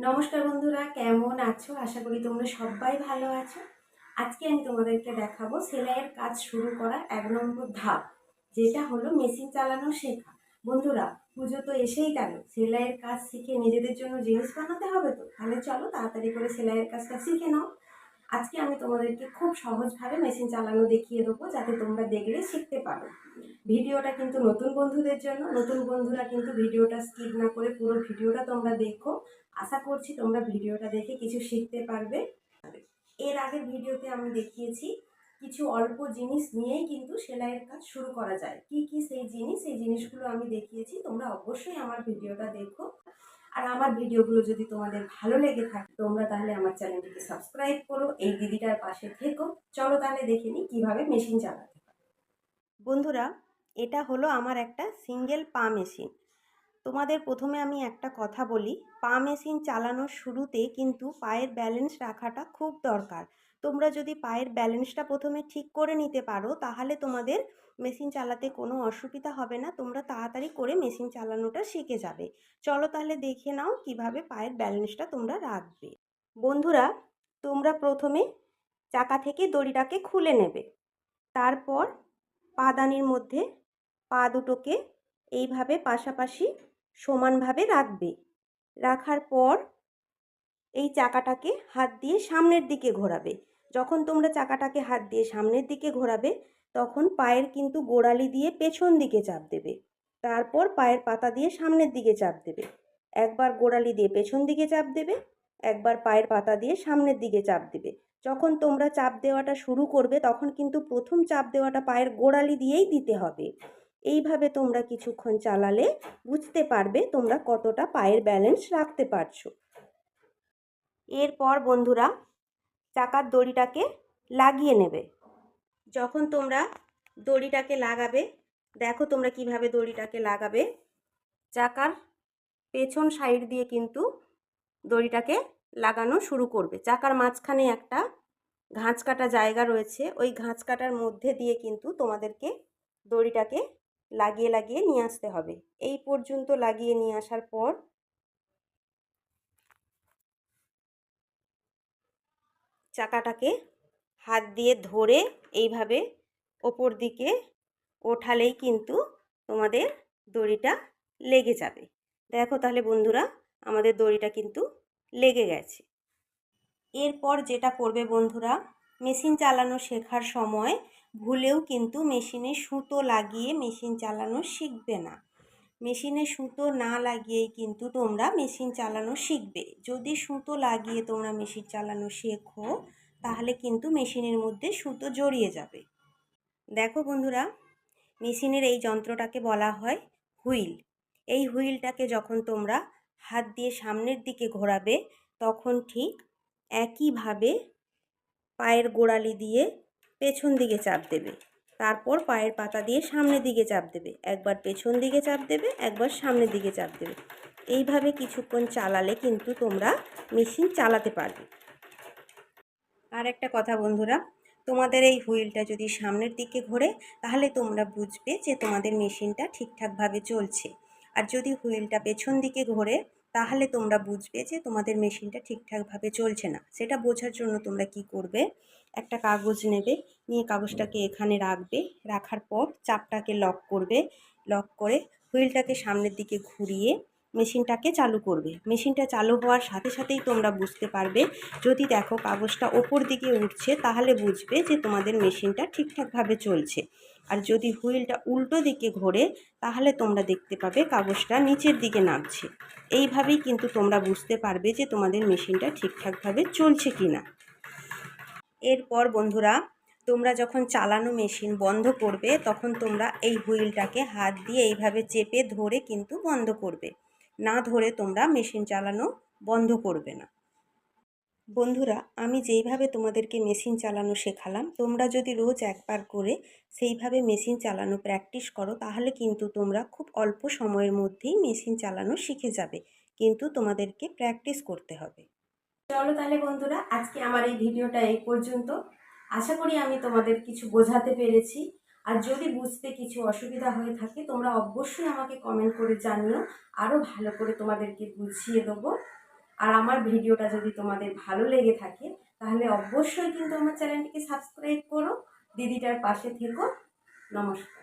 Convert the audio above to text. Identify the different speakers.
Speaker 1: নমস্কার বন্ধুরা, কেমন আছো? আশা করি তোমরা সবাই ভালো আছো। আজকে আমি তোমাদেরকে দেখাবো সেলাইয়ের কাজ শুরু করা 1 নম্বর ধাপ, যেটা হলো মেশিন চালানো শেখা। বন্ধুরা, পুজো তো এসেই গেল, সেলাইয়ের কাজ শিখে নিজেদের জন্য জিনিস বানাতে হবে, তো তাহলে চলো তাড়াতাড়ি করে সেলাইয়ের কাজটা শিখে নাও। আজকে আমি তোমাদেরকে খুব সহজভাবে মেশিন চালানো দেখিয়ে দেবো, যাতে তোমরা দেখলে শিখতে পারো। ভিডিওটা কিন্তু নতুন বন্ধুদের জন্য, নতুন বন্ধুরা কিন্তু ভিডিওটা স্কিপ না করে পুরো ভিডিওটা তোমরা দেখো। আশা করছি তোমরা ভিডিওটা দেখে কিছু শিখতে পারবে। এর আগের ভিডিওতে আমি দেখিয়েছি কিছু অল্প জিনিস নিয়েই কিন্তু সেলাইয়ের কাজ শুরু করা যায়। কি কি সেই জিনিস, সেই জিনিসগুলো আমি দেখিয়েছি। তোমরা অবশ্যই আমার ভিডিওটা দেখো। আর আমার ভিডিওগুলো যদি তোমাদের ভালো লেগে থাকে, তোমরা তাহলে আমার চ্যানেলটিকে সাবস্ক্রাইব করো, এই দিদিটার পাশে থেকো। চলো তাহলে দেখে নিই কীভাবে মেশিন চালাতে হয়। বন্ধুরা, এটা হলো আমার একটা সিঙ্গেল পা মেশিন। তোমাদের প্রথমে আমি একটা কথা বলি, পা মেশিন চালানোর শুরুতে কিন্তু পায়ের ব্যালেন্স রাখাটা খুব দরকার। তোমরা যদি পায়ের ব্যালেন্সটা প্রথমে ঠিক করে নিতে পারো, তাহলে তোমাদের মেশিন চালাতে কোনো অসুবিধা হবে না। তোমরা তাড়াতাড়ি করে মেশিন চালানোটা শিখে যাবে। চলো তাহলে দেখে নাও কিভাবে পায়ের ব্যালেন্সটা তোমরা রাখবে। বন্ধুরা, তোমরা প্রথমে চাকা থেকে দড়িটাকে খুলে নেবে। তারপর পাদানির মধ্যে পা দুটোকে এইভাবে পাশাপাশি সমানভাবে রাখবে। রাখার পর এই চাকাটাকে হাত দিয়ে সামনের দিকে ঘোরাবে। যখন তোমরা চাকাটাকে হাত দিয়ে সামনের দিকে ঘোরাবে, তখন পায়ের কিন্তু গোড়ালি দিয়ে পেছন দিকে চাপ দেবে। তারপর পায়ের পাতা দিয়ে সামনের দিকে চাপ দেবে। একবার গোড়ালি দিয়ে পেছন দিকে চাপ দেবে, একবার পায়ের পাতা দিয়ে সামনের দিকে চাপ দেবে। যখন তোমরা চাপ দেওয়াটা শুরু করবে, তখন কিন্তু প্রথম চাপ দেওয়াটা পায়ের গোড়ালি দিয়েই দিতে হবে। এইভাবে তোমরা কিছুক্ষণ চালালে বুঝতে পারবে তোমরা কতটা পায়ের ব্যালেন্স রাখতে পারছো। এরপর বন্ধুরা, চাকার দড়িটাকে লাগিয়ে নেবে। যখন তোমরা দড়িটাকে লাগাবে, দেখো তোমরা কিভাবে দড়িটাকে লাগাবে। চাকার পেছন সাইড দিয়ে কিন্তু দড়িটাকে লাগানো শুরু করবে। চাকার মাঝখানে একটা ঘাঁচ কাটা জায়গা রয়েছে, ওই ঘাঁচ কাটার মধ্যে দিয়ে কিন্তু তোমাদেরকে দড়িটাকে লাগিয়ে লাগিয়ে নিয়ে আসতে হবে। এই পর্যন্ত লাগিয়ে নিয়ে আসার পর চাকাটাকে হাত দিয়ে ধরে এইভাবে ওপর দিকে ওঠালেই কিন্তু তোমাদের দড়িটা লেগে যাবে। দেখো তাহলে বন্ধুরা, আমাদের দড়িটা কিন্তু লেগে গেছে। এরপর যেটা করবে বন্ধুরা, মেশিন চালানো শেখার সময় ভুলেও কিন্তু মেশিনে সুতো লাগিয়ে মেশিন চালানো শিখবে না। মেশিনে সুতো না লাগিয়েই কিন্তু তোমরা মেশিন চালানো শিখবে। যদি সুতো লাগিয়ে তোমরা মেশিন চালানো শেখো, তাহলে কিন্তু মেশিনের মধ্যে সুতো জড়িয়ে যাবে। দেখো বন্ধুরা, মেশিনের এই যন্ত্রটাকে বলা হয় হুইল। এই হুইলটাকে যখন তোমরা হাত দিয়ে সামনের দিকে ঘোরাবে, তখন ঠিক একইভাবে পায়ের গোড়ালি দিয়ে পেছন দিকে চাপ দেবে। তারপর পায়ের পাতা দিয়ে সামনের দিকে চাপ দেবে। একবার পেছন দিকে চাপ দেবে, একবার সামনের দিকে চাপ দেবে। এইভাবে কিছুক্ষণ চালালে কিন্তু তোমরা মেশিন চালাতে পারবে। আর একটা কথা বন্ধুরা, তোমাদের এই হুইলটা যদি সামনের দিকে ঘোরে, তাহলে তোমরা বুঝবে যে তোমাদের মেশিনটা ঠিকঠাকভাবে চলছে। আর যদি হুইলটা পেছন দিকে ঘোরে, তাহলে তোমরা বুঝবে যে তোমাদের মেশিনটা ঠিকঠাকভাবে চলছে না। সেটা বোঝার জন্য তোমরা কি করবে, একটা কাগজ নেবে, নিয়ে কাগজটাকে এখানে রাখবে। রাখার পর চাপটাকে লক করবে। লক করে হুইলটাকে সামনের দিকে ঘুরিয়ে মেশিনটাকে চালু করবে। মেশিনটা চালু হওয়ার সাথে সাথেই তোমরা বুঝতে পারবে। যদি দেখো কাগজটা ওপর দিকে উঠছে, তাহলে বুঝবে যে তোমাদের মেশিনটা ঠিকঠাকভাবে চলছে। আর যদি হুইলটা উল্টো দিকে ঘোরে, তাহলে তোমরা দেখতে পাবে কাগজটা নিচের দিকে নামছে। এইভাবেই কিন্তু তোমরা বুঝতে পারবে যে তোমাদের মেশিনটা ঠিকঠাকভাবে চলছে কি না। এরপর বন্ধুরা, তোমরা যখন চালানো মেশিন বন্ধ করবে, তখন তোমরা এই হুইলটাকে হাত দিয়ে এইভাবে চেপে ধরে কিন্তু বন্ধ করবে। না ধরে তোমরা মেশিন চালানো বন্ধ করবে না। বন্ধুরা, আমি যেইভাবে তোমাদেরকে মেশিন চালানো শেখালাম, তোমরা যদি রোজ একবার করে সেইভাবে মেশিন চালানো প্র্যাকটিস করো, তাহলে কিন্তু তোমরা খুব অল্প সময়ের মধ্যেই মেশিন চালানো শিখে যাবে। কিন্তু তোমাদেরকে প্র্যাকটিস করতে হবে। চলো তাহলে বন্ধুরা, আজকে আমার এই ভিডিওটা এই পর্যন্ত। আশা করি আমি তোমাদের কিছু বোঝাতে পেরেছি। আর যদি বুঝতে কিছু অসুবিধা হয়ে থাকে, তোমরা অবশ্যই আমাকে কমেন্ট করে জানিও, আরও ভালো করে তোমাদেরকে বুঝিয়ে দেবো। আর আমার ভিডিওটা যদি তোমাদের ভালো লেগে থাকে তাহলে অবশ্যই কিন্তু আমার চ্যানেলটিকে সাবস্ক্রাইব করো, দিদিটার পাশে থেকো। নমস্কার।